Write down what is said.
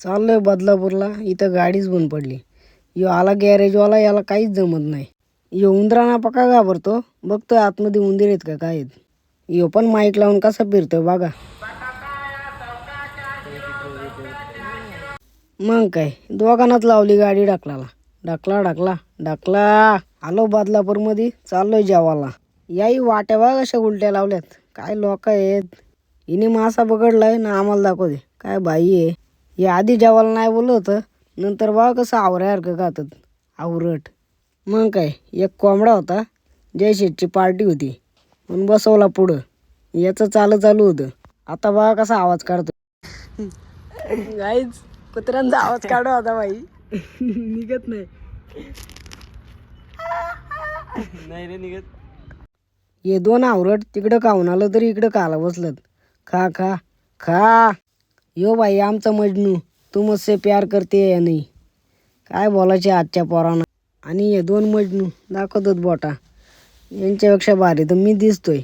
चाललोय बदलापूरला. इथं गाडीच बंद पडली. यो आला गॅरेजवाला, याला काहीच जमत नाही. यो उंदराना पका घाबरतो. बघतोय आतमध्ये उंदीर आहेत का काय आहेत. यो पण माईक लावून कसा फिरतोय बघा. मग काय दोघांनाच लावली गाडी ढकलाला. ढकला ढकला ढकला आलो बदलापूरमध्ये. चाललोय जेवायला. याही वाट्या बघा कशा उलट्या लावल्यात. काय लोक आहेत. हिने मासा पकडलाय ना आम्हाला दाखवते. काय बाई आहे. हे आधी जेवायला नाही बोललं होतं. नंतर बघा कसं आवऱ्यासारखं खातात. आवरट. मग काय एक कोंबडा होता. जयशेठची पार्टी होती म्हणून बसवला पुढं. याचं चालू होतं. आता बघा कसा आवाज काढतो. गाईच कुत्र्यांचा आवाज काढू होता बाई. निघत नाही. नाही रे निघत. हे दोन आवरट तिकडं खाऊन आलं तरी इकडं खायला बसलत. खा खा खा. यो बाई आमचा मजनू. तू मुझसे प्यार करते या नाही. काय बोलायचे आजच्या पोरांना. आणि हे दोन मजनू दाखवतात बोटा. यांच्यापेक्षा भारी तर मी दिसतोय.